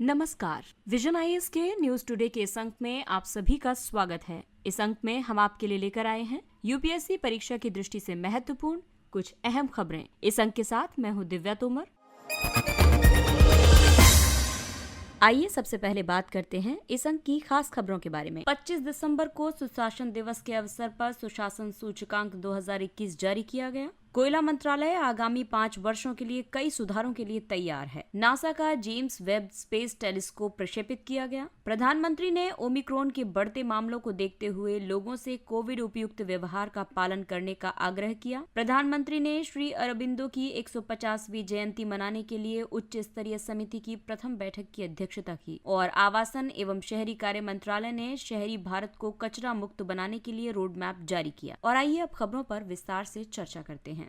नमस्कार, vision IAS के news today के इस अंक में आप सभी का स्वागत है। इस अंक में हम आपके लिए लेकर आए हैं यूपीएससी परीक्षा की दृष्टि से महत्वपूर्ण कुछ अहम खबरें। इस अंक के साथ मैं हूं दिव्या तोमर। आइए सबसे पहले बात करते हैं इस अंक की खास खबरों के बारे में। 25 दिसंबर को सुशासन दिवस के अवसर पर सुशासन सूचकांक 2021 जारी किया गया। कोयला मंत्रालय आगामी 5 वर्षों के लिए कई सुधारों के लिए तैयार है। नासा का जेम्स वेब स्पेस टेलीस्कोप प्रक्षेपित किया गया। प्रधानमंत्री ने ओमिक्रॉन के बढ़ते मामलों को देखते हुए लोगों से कोविड उपयुक्त व्यवहार का पालन करने का आग्रह किया। प्रधानमंत्री ने श्री अरबिंदो की 150वीं जयंती मनाने के लिए उच्च स्तरीय समिति की प्रथम बैठक की अध्यक्षता की और आवासन एवं शहरी कार्य मंत्रालय ने शहरी भारत को कचरा मुक्त बनाने के लिए रोड मैप जारी किया। और आइए अब खबरों पर विस्तार से चर्चा करते हैं।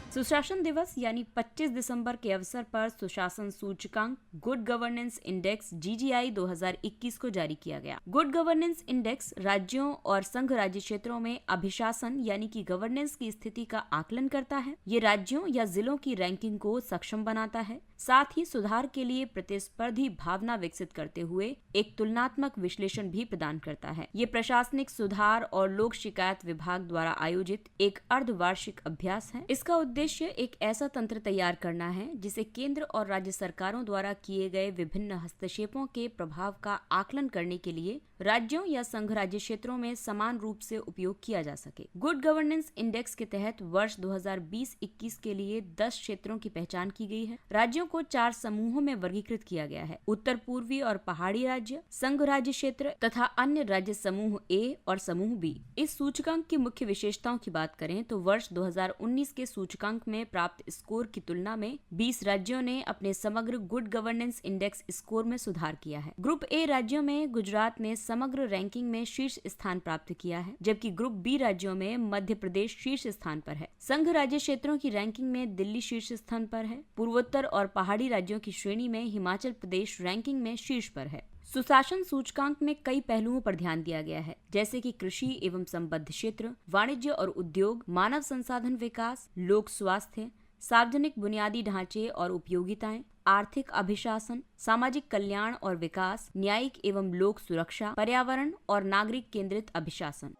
सुशासन दिवस यानी 25 दिसंबर के अवसर पर सुशासन सूचकांक गुड गवर्नेंस इंडेक्स GGI 2021 को जारी किया गया। गुड गवर्नेंस इंडेक्स राज्यों और संघ राज्य क्षेत्रों में अभिशासन यानी कि गवर्नेंस की स्थिति का आकलन करता है। ये राज्यों या जिलों की रैंकिंग को सक्षम बनाता है, साथ ही सुधार के लिए प्रतिस्पर्धी भावना विकसित करते हुए एक तुलनात्मक विश्लेषण भी प्रदान करता है। ये प्रशासनिक सुधार और लोक शिकायत विभाग द्वारा आयोजित एक अर्धवार्षिक अभ्यास है। इसका उद्देश्य एक ऐसा तंत्र तैयार करना है जिसे केंद्र और राज्य सरकारों द्वारा किए गए विभिन्न हस्तक्षेपों के प्रभाव का आकलन करने के लिए राज्यों या संघ राज्य क्षेत्रों में समान रूप से उपयोग किया जा सके। गुड गवर्नेंस इंडेक्स के तहत वर्ष 2020-21 के लिए 10 क्षेत्रों की पहचान की गई है। राज्यों को 4 समूहों में वर्गीकृत किया गया है: उत्तर पूर्वी और पहाड़ी राज्य, संघ राज्य क्षेत्र तथा अन्य राज्य समूह A और समूह B। इस सूचकांक की मुख्य विशेषताओं की बात करें तो वर्ष 2019 के सूचकांक में प्राप्त स्कोर की तुलना में 20 राज्यों ने अपने समग्र गुड गवर्नेंस इंडेक्स स्कोर में सुधार किया है। ग्रुप A राज्यों में गुजरात ने समग्र रैंकिंग में शीर्ष स्थान प्राप्त किया है, जबकि ग्रुप B राज्यों में मध्य प्रदेश शीर्ष स्थान पर है। संघ राज्य क्षेत्रों की रैंकिंग में दिल्ली शीर्ष स्थान पर है। पूर्वोत्तर और पहाड़ी राज्यों की श्रेणी में हिमाचल प्रदेश रैंकिंग में शीर्ष पर है। सुशासन सूचकांक में कई पहलुओं पर ध्यान दिया गया है, जैसे कि कृषि एवं संबद्ध क्षेत्र, वाणिज्य और उद्योग, मानव संसाधन विकास, लोक स्वास्थ्य, सार्वजनिक बुनियादी ढांचे और उपयोगिताएं, आर्थिक अभिशासन, सामाजिक कल्याण और विकास, न्यायिक एवं लोक सुरक्षा, पर्यावरण और नागरिक केंद्रित अभिशासन।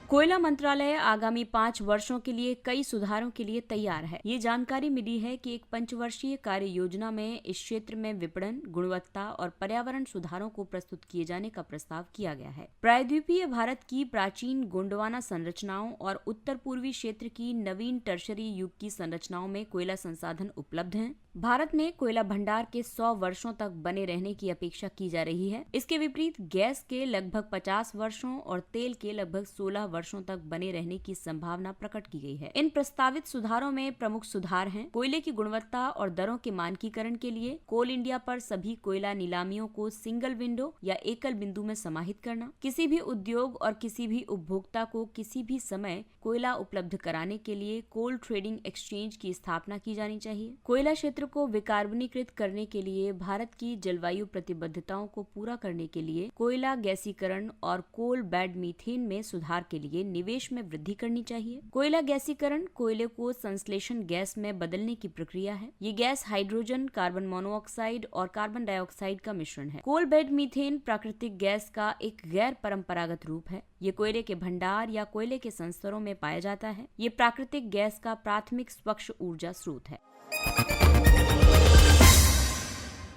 कोयला मंत्रालय आगामी 5 वर्षों के लिए कई सुधारों के लिए तैयार है। ये जानकारी मिली है कि एक पंचवर्षीय कार्य योजना में इस क्षेत्र में विपणन, गुणवत्ता और पर्यावरण सुधारों को प्रस्तुत किए जाने का प्रस्ताव किया गया है। प्रायद्वीपीय भारत की प्राचीन गोंडवाना संरचनाओं और उत्तर पूर्वी क्षेत्र की नवीन टर्शरी युग की संरचनाओं में कोयला संसाधन उपलब्ध हैं। भारत में कोयला भंडार के 100 वर्षों तक बने रहने की अपेक्षा की जा रही है। इसके विपरीत गैस के लगभग 50 वर्षों और तेल के लगभग 16 वर्षों तक बने रहने की संभावना प्रकट की गई है। इन प्रस्तावित सुधारों में प्रमुख सुधार हैं: कोयले की गुणवत्ता और दरों के मानकीकरण के लिए कोल इंडिया पर सभी कोयला नीलामियों को सिंगल विंडो या एकल बिंदु में समाहित करना, किसी भी उद्योग और किसी भी उपभोक्ता को किसी भी समय कोयला उपलब्ध कराने के लिए कोल ट्रेडिंग एक्सचेंज की स्थापना की जानी चाहिए। कोयला क्षेत्र को विकार्बनीकृत करने के लिए भारत की जलवायु प्रतिबद्धताओं को पूरा करने के लिए कोयला गैसीकरण और कोल बेड मीथेन में सुधार के लिए निवेश में वृद्धि करनी चाहिए। कोयला गैसीकरण कोयले को संश्लेषण गैस में बदलने की प्रक्रिया है। ये गैस हाइड्रोजन, कार्बन मोनोऑक्साइड और कार्बन डाइऑक्साइड का मिश्रण है। कोल बेड मीथेन प्राकृतिक गैस का एक गैर परंपरागत रूप है। ये कोयले के भंडार या कोयले के संस्तरों में पाया जाता है। ये प्राकृतिक गैस का प्राथमिक स्वच्छ ऊर्जा स्रोत है।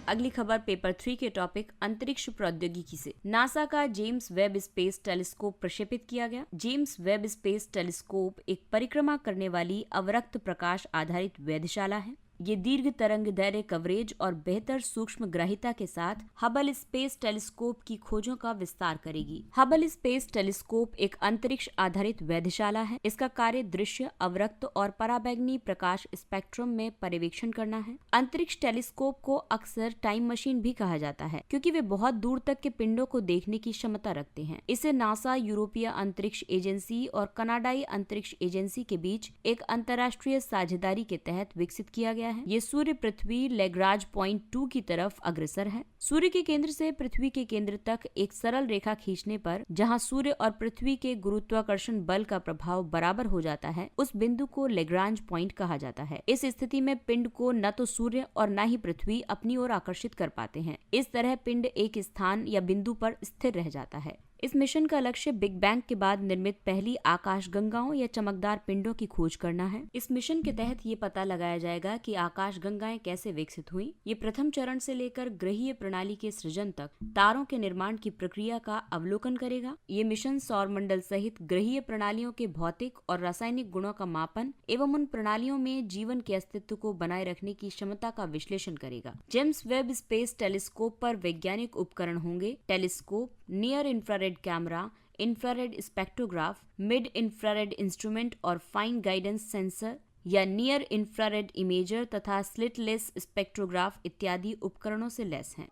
अगली खबर पेपर 3 के टॉपिक अंतरिक्ष प्रौद्योगिकी से। नासा का जेम्स वेब स्पेस टेलीस्कोप प्रक्षेपित किया गया। जेम्स वेब स्पेस टेलीस्कोप एक परिक्रमा करने वाली अवरक्त प्रकाश आधारित वेधशाला है। ये दीर्घ तरंग दैर्घ्य कवरेज और बेहतर सूक्ष्म ग्राहिता के साथ हबल स्पेस टेलीस्कोप की खोजों का विस्तार करेगी। हबल स्पेस टेलीस्कोप एक अंतरिक्ष आधारित वेधशाला है। इसका कार्य दृश्य, अवरक्त और पराबैंगनी प्रकाश स्पेक्ट्रम में पर्यवेक्षण करना है। अंतरिक्ष टेलीस्कोप को अक्सर टाइम मशीन भी कहा जाता है, क्योंकि वे बहुत दूर तक के पिंडों को देखने की क्षमता रखते हैं। इसे नासा, यूरोपीय अंतरिक्ष एजेंसी और कनाडाई अंतरिक्ष एजेंसी के बीच एक अंतर्राष्ट्रीय साझेदारी के तहत विकसित किया गया है। ये सूर्य पृथ्वी लैग्रांज पॉइंट 2 की तरफ अग्रसर है। सूर्य के केंद्र से पृथ्वी के केंद्र तक एक सरल रेखा खींचने पर जहां सूर्य और पृथ्वी के गुरुत्वाकर्षण बल का प्रभाव बराबर हो जाता है, उस बिंदु को लैग्रांज पॉइंट कहा जाता है। इस स्थिति में पिंड को न तो सूर्य और न ही पृथ्वी अपनी ओर आकर्षित कर पाते हैं। इस तरह पिंड एक स्थान या बिंदु पर स्थिर रह जाता है। इस मिशन का लक्ष्य बिग बैंग के बाद निर्मित पहली आकाश गंगाओं या चमकदार पिंडों की खोज करना है। इस मिशन के तहत ये पता लगाया जाएगा कि आकाश गंगाएं कैसे विकसित हुई। ये प्रथम चरण से लेकर ग्रहीय प्रणाली के सृजन तक तारों के निर्माण की प्रक्रिया का अवलोकन करेगा। ये मिशन सौर मंडल सहित ग्रहीय प्रणालियों के भौतिक और रासायनिक गुणों का मापन एवं उन प्रणालियों में जीवन के अस्तित्व को बनाए रखने की क्षमता का विश्लेषण करेगा। जेम्स वेब स्पेस टेलीस्कोप पर वैज्ञानिक उपकरण होंगे। Telescope, near infrared camera, infrared spectrograph, mid infrared instrument और फाइन गाइडेंस सेंसर या नियर इंफ्रारेड इमेजर तथा स्लिटलेस स्पेक्ट्रोग्राफ इत्यादि उपकरणों से लैस हैं।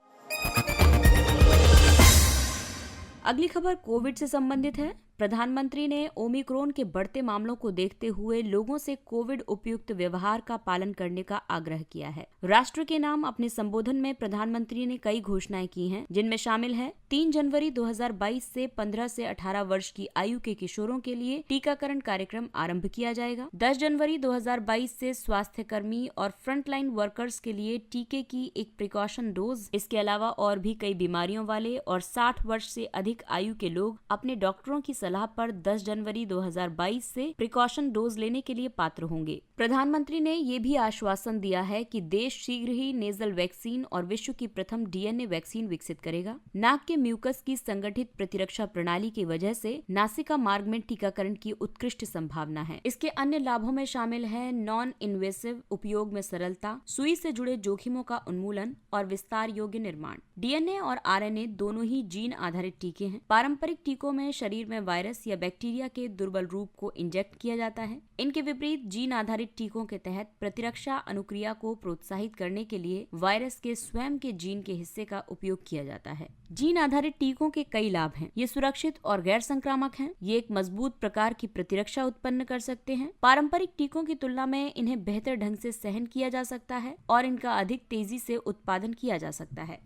अगली खबर कोविड से संबंधित है। प्रधानमंत्री ने ओमिक्रॉन के बढ़ते मामलों को देखते हुए लोगों से कोविड उपयुक्त व्यवहार का पालन करने का आग्रह किया है। राष्ट्र के नाम अपने संबोधन में प्रधानमंत्री ने कई घोषणाएं की हैं, जिनमें शामिल है 3 जनवरी 2022 से 15 से 18 वर्ष की आयु के किशोरों के लिए टीकाकरण कार्यक्रम आरंभ किया जाएगा। 10 जनवरी 2022 से स्वास्थ्य कर्मी और फ्रंटलाइन वर्कर्स के लिए टीके की एक प्रिकॉशन डोज। इसके अलावा और भी कई बीमारियों वाले और 60 वर्ष से अधिक आयु के लोग अपने डॉक्टरों की सलाह पर 10 जनवरी 2022 से प्रिकॉशन डोज लेने के लिए पात्र होंगे। प्रधानमंत्री ने ये भी आश्वासन दिया है कि देश शीघ्र ही नेजल वैक्सीन और विश्व की प्रथम डीएनए वैक्सीन विकसित करेगा। नाक के म्यूकस की संगठित प्रतिरक्षा प्रणाली की वजह से नासिका मार्ग में टीकाकरण की उत्कृष्ट संभावना है। इसके अन्य लाभों में शामिल है नॉन इन्वेसिव उपयोग में सरलता, सुई से जुड़े जोखिमों का उन्मूलन और विस्तार योग्य निर्माण। डीएनए और आरएनए दोनों ही जीन आधारित टीके हैं। पारंपरिक टीकों में शरीर में वायरस या बैक्टीरिया के दुर्बल रूप को इंजेक्ट किया जाता है। इनके विपरीत जीन आधारित टीकों के तहत प्रतिरक्षा अनुक्रिया को प्रोत्साहित करने के लिए वायरस के स्वयं के जीन के हिस्से का उपयोग किया जाता है। जीन आधारित टीकों के कई लाभ हैं। ये सुरक्षित और गैर संक्रामक हैं। ये एक मजबूत प्रकार की प्रतिरक्षा उत्पन्न कर सकते हैं। पारंपरिक टीकों की तुलना में इन्हें बेहतर ढंग से सहन किया जा सकता है और इनका अधिक तेजी से उत्पादन किया जा सकता है।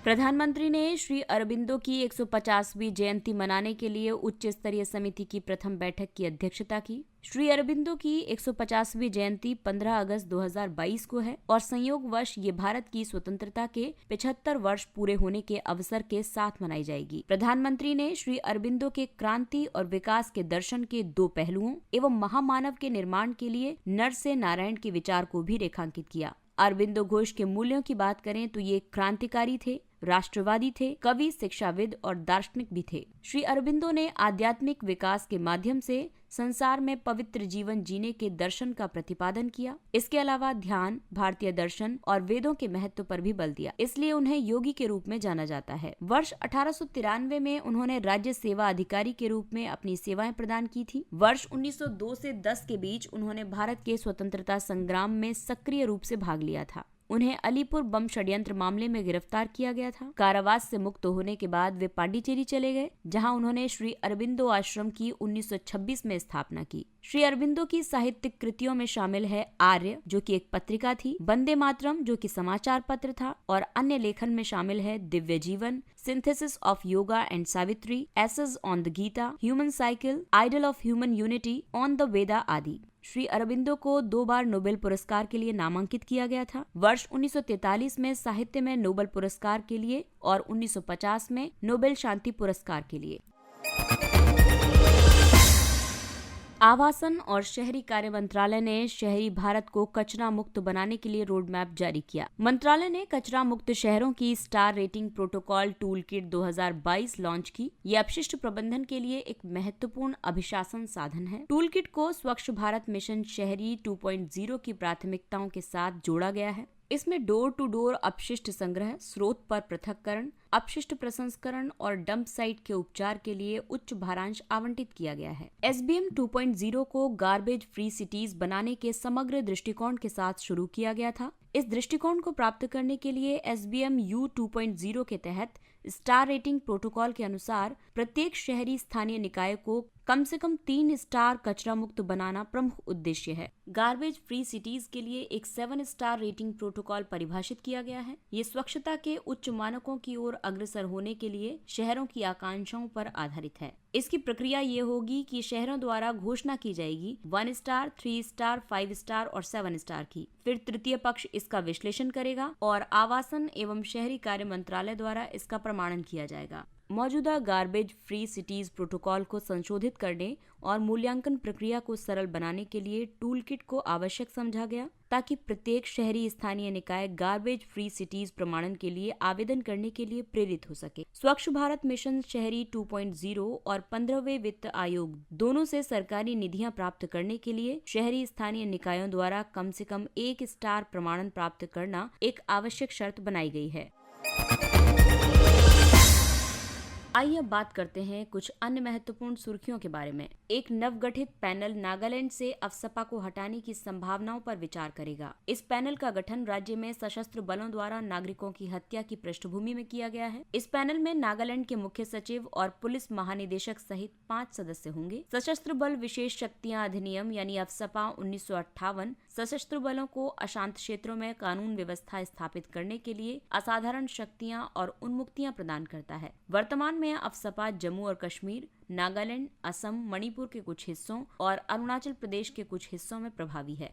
प्रधानमंत्री ने श्री अरबिंदो की 150वीं जयंती मनाने के लिए उच्च स्तरीय समिति की प्रथम बैठक की अध्यक्षता की। श्री अरबिंदो की 150वीं जयंती 15 अगस्त 2022 को है और संयोगवश ये भारत की स्वतंत्रता के 75 वर्ष पूरे होने के अवसर के साथ मनाई जाएगी। प्रधानमंत्री ने श्री अरबिंदो के क्रांति और विकास के दर्शन के 2 पहलुओं एवं महामानव के निर्माण के लिए नर से नारायण के विचार को भी रेखांकित किया। अरबिंदो घोष के मूल्यों की बात करें तो ये क्रांतिकारी थे, राष्ट्रवादी थे, कवि, शिक्षाविद और दार्शनिक भी थे। श्री अरबिंदो ने आध्यात्मिक विकास के माध्यम से संसार में पवित्र जीवन जीने के दर्शन का प्रतिपादन किया। इसके अलावा ध्यान, भारतीय दर्शन और वेदों के महत्व पर भी बल दिया, इसलिए उन्हें योगी के रूप में जाना जाता है। वर्ष 1893 में उन्होंने राज्य सेवा अधिकारी के रूप में अपनी सेवाएं प्रदान की थी। वर्ष 1902 से 10 के बीच उन्होंने भारत के स्वतंत्रता संग्राम में सक्रिय रूप से भाग लिया था। उन्हें अलीपुर बम षड्यंत्र मामले में गिरफ्तार किया गया था। कारावास से मुक्त होने के बाद वे पांडिचेरी चले गए, जहां उन्होंने श्री अरबिंदो आश्रम की 1926 में स्थापना की। श्री अरबिंदो की साहित्यिक कृतियों में शामिल है आर्य, जो कि एक पत्रिका थी, वंदे मातरम, जो कि समाचार पत्र था, और अन्य लेखन में शामिल है Divya Jeevan, synthesis of yoga and Savitri, essays on the Gita, human cycle, ideal of human unity, on the Veda आदि। श्री अरबिंदो को 2 बार नोबेल पुरस्कार के लिए नामांकित किया गया था। वर्ष 1943 में साहित्य में नोबेल पुरस्कार के लिए और 1950 में नोबेल शांति पुरस्कार के लिए। आवासन और शहरी कार्य मंत्रालय ने शहरी भारत को कचरा मुक्त बनाने के लिए रोड मैप जारी किया। मंत्रालय ने कचरा मुक्त शहरों की star rating protocol tool kit 2022 launch की। ये अपशिष्ट प्रबंधन के लिए एक महत्वपूर्ण अभिशासन साधन है। टूल किट को स्वच्छ भारत मिशन शहरी 2.0 की प्राथमिकताओं के साथ जोड़ा गया है। इसमें डोर टू डोर अपशिष्ट संग्रह, स्रोत पर पृथक्करण, अपशिष्ट प्रसंस्करण और डंप साइट के उपचार के लिए उच्च भारांश आवंटित किया गया है। SBM 2.0 को गार्बेज फ्री सिटीज बनाने के समग्र दृष्टिकोण के साथ शुरू किया गया था। इस दृष्टिकोण को प्राप्त करने के लिए SBM U 2.0 के तहत स्टार रेटिंग प्रोटोकॉल के अनुसार प्रत्येक शहरी स्थानीय निकाय को कम से कम 3 स्टार कचरा मुक्त बनाना प्रमुख उद्देश्य है। गार्बेज फ्री सिटीज के लिए एक 7 स्टार रेटिंग प्रोटोकॉल परिभाषित किया गया है। ये स्वच्छता के उच्च मानकों की ओर अग्रसर होने के लिए शहरों की आकांक्षाओं पर आधारित है। इसकी प्रक्रिया ये होगी कि शहरों द्वारा घोषणा की जाएगी 1 स्टार, 3 स्टार, 5 स्टार और 7 स्टार की। फिर तृतीय पक्ष इसका विश्लेषण करेगा और आवासन एवं शहरी कार्य मंत्रालय द्वारा इसका प्रमाणन किया जाएगा। मौजूदा गार्बेज फ्री सिटीज प्रोटोकॉल को संशोधित करने और मूल्यांकन प्रक्रिया को सरल बनाने के लिए टूलकिट को आवश्यक समझा गया, ताकि प्रत्येक शहरी स्थानीय निकाय गार्बेज फ्री सिटीज प्रमाणन के लिए आवेदन करने के लिए प्रेरित हो सके। स्वच्छ भारत मिशन शहरी 2.0 और 15वें वित्त आयोग दोनों से सरकारी निधियां प्राप्त करने के लिए शहरी स्थानीय निकायों द्वारा कम से कम 1 स्टार प्रमाणन प्राप्त करना एक आवश्यक शर्त बनाई गई है। आइए अब बात करते हैं कुछ अन्य महत्वपूर्ण सुर्खियों के बारे में। एक नवगठित पैनल नागालैंड से अफसपा को हटाने की संभावनाओं पर विचार करेगा। इस पैनल का गठन राज्य में सशस्त्र बलों द्वारा नागरिकों की हत्या की पृष्ठभूमि में किया गया है। इस पैनल में नागालैंड के मुख्य सचिव और पुलिस महानिदेशक सहित 5 सदस्य होंगे। सशस्त्र बल विशेष शक्तियां अधिनियम यानी अफसपा 1958 सशस्त्र बलों को अशांत क्षेत्रों में कानून व्यवस्था स्थापित करने के लिए असाधारण शक्तियां और उन्मुक्तियां प्रदान करता है। वर्तमान में अफसपा जम्मू और कश्मीर, नागालैंड, असम, मणिपुर के कुछ हिस्सों और अरुणाचल प्रदेश के कुछ हिस्सों में प्रभावी है।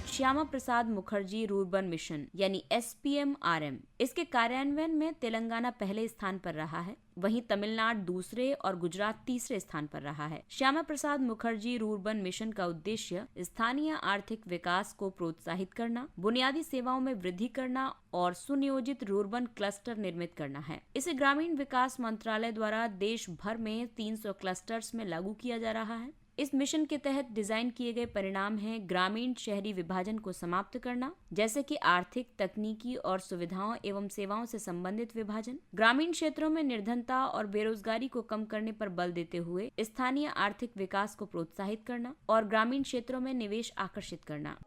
श्यामा प्रसाद मुखर्जी रूर्बन मिशन यानी SPMRM, इसके कार्यान्वयन में तेलंगाना पहले स्थान पर रहा है, वहीं तमिलनाडु दूसरे और गुजरात तीसरे स्थान पर रहा है। श्यामा प्रसाद मुखर्जी रूर्बन मिशन का उद्देश्य स्थानीय आर्थिक विकास को प्रोत्साहित करना, बुनियादी सेवाओं में वृद्धि करना और सुनियोजित रूर्बन क्लस्टर निर्मित करना है। इसे ग्रामीण विकास मंत्रालय द्वारा देश भर में 300 क्लस्टर्स में लागू किया जा रहा है। इस मिशन के तहत डिजाइन किए गए परिणाम हैं ग्रामीण शहरी विभाजन को समाप्त करना, जैसे कि आर्थिक, तकनीकी और सुविधाओं एवं सेवाओं से संबंधित विभाजन, ग्रामीण क्षेत्रों में निर्धनता और बेरोजगारी को कम करने पर बल देते हुए स्थानीय आर्थिक विकास को प्रोत्साहित करना और ग्रामीण क्षेत्रों में निवेश आकर्षित करना।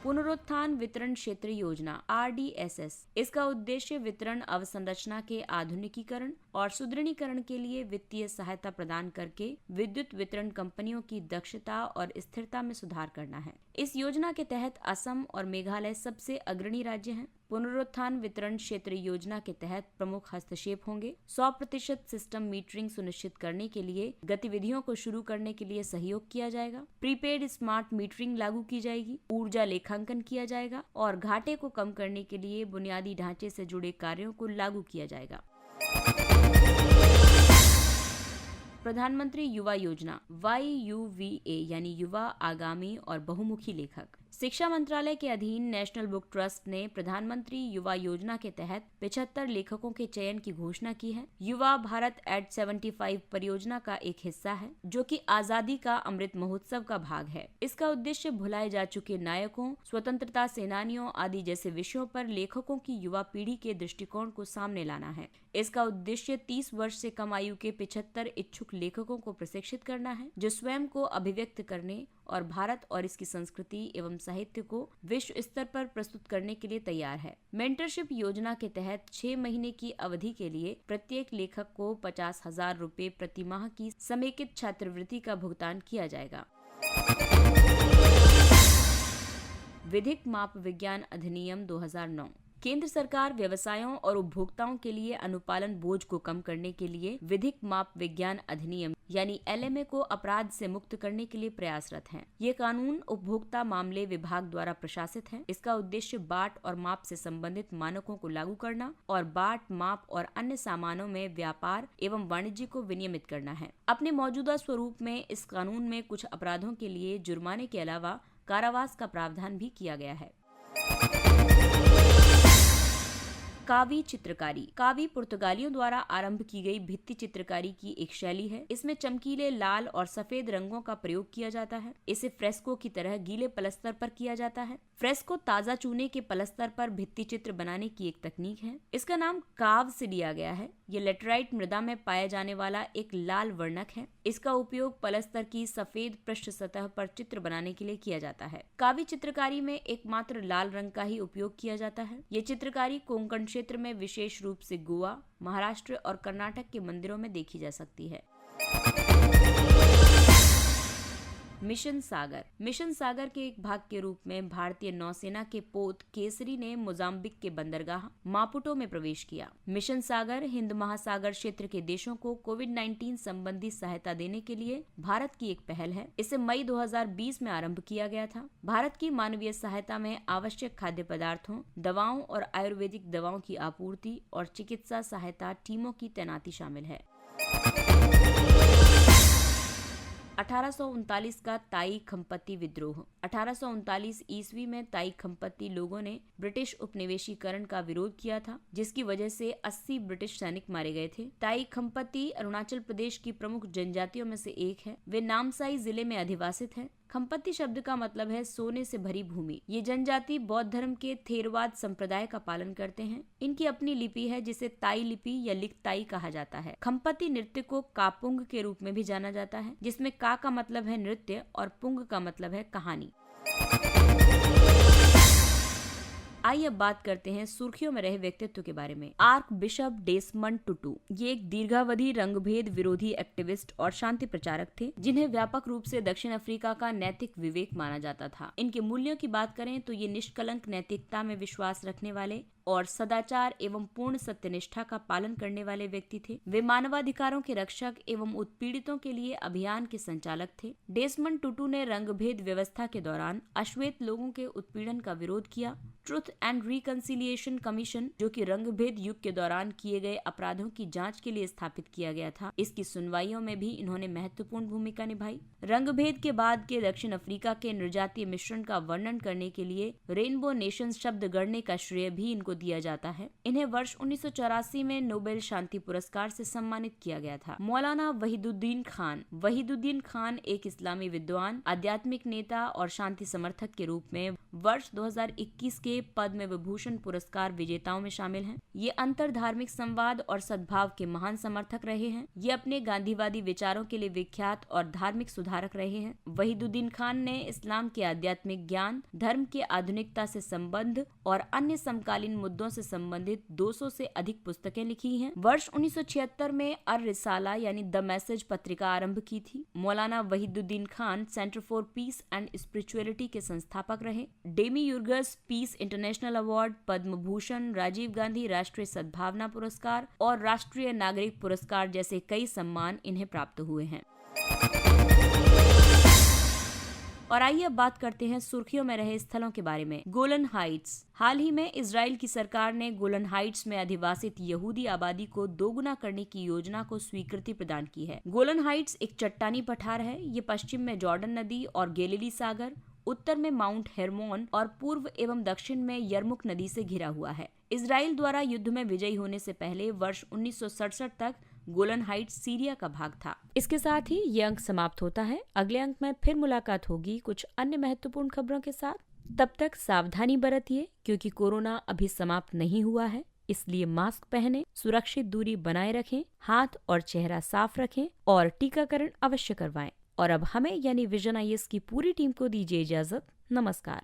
पुनरुत्थान वितरण क्षेत्र योजना RDSS, इसका उद्देश्य वितरण अवसंरचना के आधुनिकीकरण और सुदृढ़ीकरण के लिए वित्तीय सहायता प्रदान करके विद्युत वितरण कंपनियों की दक्षता और स्थिरता में सुधार करना है। इस योजना के तहत असम और मेघालय सबसे अग्रणी राज्य हैं। पुनरुत्थान वितरण क्षेत्र योजना के तहत प्रमुख हस्तक्षेप होंगे। 100% सिस्टम मीटरिंग सुनिश्चित करने के लिए गतिविधियों को शुरू करने के लिए सहयोग किया जाएगा। प्रीपेड स्मार्ट मीटरिंग लागू की जाएगी, ऊर्जा लेखांकन किया जाएगा और घाटे को कम करने के लिए बुनियादी ढांचे से जुड़े कार्यों को लागू किया जाएगा। प्रधानमंत्री युवा योजना YUVA यानी युवा, आगामी और बहुमुखी लेखक। शिक्षा मंत्रालय के अधीन नेशनल बुक ट्रस्ट ने प्रधानमंत्री युवा योजना के तहत 75 लेखकों के चयन की घोषणा की है। युवा भारत एट 75 परियोजना का एक हिस्सा है, जो कि आजादी का अमृत महोत्सव का भाग है। इसका उद्देश्य भुलाए जा चुके नायकों, स्वतंत्रता सेनानियों आदि जैसे विषयों पर लेखकों की युवा पीढ़ी के दृष्टिकोण को सामने लाना है। इसका उद्देश्य 30 वर्ष से कम आयु के 75 इच्छुक लेखकों को प्रशिक्षित करना है, जो स्वयं को अभिव्यक्त करने और भारत और इसकी संस्कृति एवं साहित्य को विश्व स्तर पर प्रस्तुत करने के लिए तैयार है। मेंटरशिप योजना के तहत 6 महीने की अवधि के लिए प्रत्येक लेखक को 50,000 रुपए प्रति माह की समेकित छात्रवृत्ति का भुगतान किया जाएगा। विधिक माप विज्ञान अधिनियम 2009। केंद्र सरकार व्यवसायों और उपभोक्ताओं के लिए अनुपालन बोझ को कम करने के लिए विधिक माप विज्ञान अधिनियम यानी LMA को अपराध से मुक्त करने के लिए प्रयासरत है। ये कानून उपभोक्ता मामले विभाग द्वारा प्रशासित है। इसका उद्देश्य बाट और माप से संबंधित मानकों को लागू करना और बाट, माप और अन्य सामानों में व्यापार एवं वाणिज्य को विनियमित करना है। अपने मौजूदा स्वरूप में इस कानून में कुछ अपराधों के लिए जुर्माने के अलावा कारावास का प्रावधान भी किया गया है। कावी चित्रकारी। कावी पुर्तगालियों द्वारा आरंभ की गई भित्ति चित्रकारी की एक शैली है। इसमें चमकीले लाल और सफेद रंगों का प्रयोग किया जाता है। इसे फ्रेस्को की तरह गीले पलस्तर पर किया जाता है। फ्रेस्को ताजा चूने के पलस्तर पर भित्ति चित्र बनाने की एक तकनीक है। इसका नाम काव से लिया गया है। ये लेटराइट मृदा में पाया जाने वाला एक लाल वर्णक है। इसका उपयोग पलस्तर की सफेद पृष्ठ सतह पर चित्र बनाने के लिए किया जाता है। कावी चित्रकारी में एकमात्र लाल रंग का ही उपयोग किया जाता है। ये चित्रकारी कोंकण क्षेत्र में विशेष रूप से गोवा, महाराष्ट्र और कर्नाटक के मंदिरों में देखी जा सकती है। मिशन सागर। मिशन सागर के एक भाग के रूप में भारतीय नौसेना के पोत केसरी ने मोजाम्बिक के बंदरगाह मापुटो में प्रवेश किया। मिशन सागर हिंद महासागर क्षेत्र के देशों को कोविड-19 संबंधी सहायता देने के लिए भारत की एक पहल है। इसे मई 2020 में आरंभ किया गया था। भारत की मानवीय सहायता में आवश्यक खाद्य पदार्थों, दवाओं और आयुर्वेदिक दवाओं की आपूर्ति और चिकित्सा सहायता टीमों की तैनाती शामिल है। 1839 का ताई खंपति विद्रोह। 1839 ईस्वी में ताई खंपति लोगों ने ब्रिटिश उपनिवेशीकरण का विरोध किया था, जिसकी वजह से 80 ब्रिटिश सैनिक मारे गए थे। ताई खंपति अरुणाचल प्रदेश की प्रमुख जनजातियों में से एक है। वे नामसाई जिले में अधिवासित हैं। खंपति शब्द का मतलब है सोने से भरी भूमि। ये जनजाति बौद्ध धर्म के थेरवाद संप्रदाय का पालन करते हैं। इनकी अपनी लिपि है जिसे ताई लिपि या लिखताई कहा जाता है। खंपति नृत्य को कापुंग के रूप में भी जाना जाता है, जिसमें का मतलब है नृत्य और पुंग का मतलब है कहानी। आइए अब बात करते हैं सुर्खियों में रहे व्यक्तित्व के बारे में। आर्क बिशप डेसमंड टुटू ये एक दीर्घावधि रंगभेद विरोधी एक्टिविस्ट और शांति प्रचारक थे, जिन्हें व्यापक रूप से दक्षिण अफ्रीका का नैतिक विवेक माना जाता था। इनके मूल्यों की बात करें तो ये निष्कलंक नैतिकता में विश्वास रखने वाले और सदाचार एवं पूर्ण सत्यनिष्ठा का पालन करने वाले व्यक्ति थे। वे मानवाधिकारों के रक्षक एवं उत्पीड़ितों के लिए अभियान के संचालक थे। डेसमंड टुटू ने रंगभेद व्यवस्था के दौरान अश्वेत लोगों के उत्पीड़न का विरोध किया। ट्रुथ एंड रिकंसिलिएशन कमीशन, जो कि रंगभेद युग के दौरान किए गए अपराधों की जांच के लिए स्थापित किया गया था, इसकी सुनवाइयों में भी इन्होंने महत्वपूर्ण भूमिका निभाई। रंगभेद के बाद के दक्षिण अफ्रीका के नृजातीय मिश्रण का वर्णन करने के लिए रेनबो नेशंस शब्द गढ़ने का श्रेय भी इनको दिया जाता है। इन्हें वर्ष 1984 में नोबेल शांति पुरस्कार से सम्मानित किया गया था। मौलाना वहीदुद्दीन खान। वहीदुद्दीन खान एक इस्लामी विद्वान, आध्यात्मिक नेता और शांति समर्थक के रूप में वर्ष 2021 के पद्म विभूषण पुरस्कार विजेताओं में शामिल हैं। ये अंतर धार्मिक संवाद और सद्भाव के महान समर्थक रहे हैं। ये अपने गांधीवादी विचारों के लिए विख्यात और धार्मिक सुधारक रहे हैं। वहीदुद्दीन खान ने इस्लाम के आध्यात्मिक ज्ञान, धर्म के आधुनिकता से संबंध और अन्य समकालीन मुद्दों से संबंधित 200 से अधिक पुस्तकें लिखी हैं। वर्ष 1976 में अर रिसाला यानी द मैसेज पत्रिका आरंभ की थी। मौलाना Wahiduddin Khan centre for piece and spirituality के संस्थापक रहे। डेमीयुर्गस piece international award, Padma Bhushan, Rajiv Gandhi राष्ट्रीय सद्भावना पुरस्कार और राष्ट्रीय नागरिक पुरस्कार जैसे कई सम्मान इन्हें प्राप्त हुए हैं। और आइए अब बात करते हैं सुर्खियों में रहे स्थलों के बारे में। Golan Heights. हाल ही में इजराइल की सरकार ने गोलन हाइट्स में अधिवासित यहूदी आबादी को दोगुना करने की योजना को स्वीकृति प्रदान की है। गोलन हाइट्स एक चट्टानी पठार है। ये पश्चिम में जॉर्डन नदी और गैलिली सागर, उत्तर में माउंट हेरमोन और पूर्व एवं दक्षिण में यरमुक नदी से घिरा हुआ है। इजराइल द्वारा युद्ध में विजयी होने से पहले वर्ष 1967 तक गोलन हाइट्स सीरिया का भाग था। इसके साथ ही ये अंक समाप्त होता है। अगले अंक में फिर मुलाकात होगी कुछ अन्य महत्वपूर्ण खबरों के साथ। तब तक सावधानी बरतिए, क्योंकि कोरोना अभी समाप्त नहीं हुआ है। इसलिए मास्क पहनें, सुरक्षित दूरी बनाए रखें, हाथ और चेहरा साफ रखें और टीकाकरण अवश्य करवाएं। और अब हमें यानी विजन IAS की पूरी टीम को दीजिए इजाजत। नमस्कार।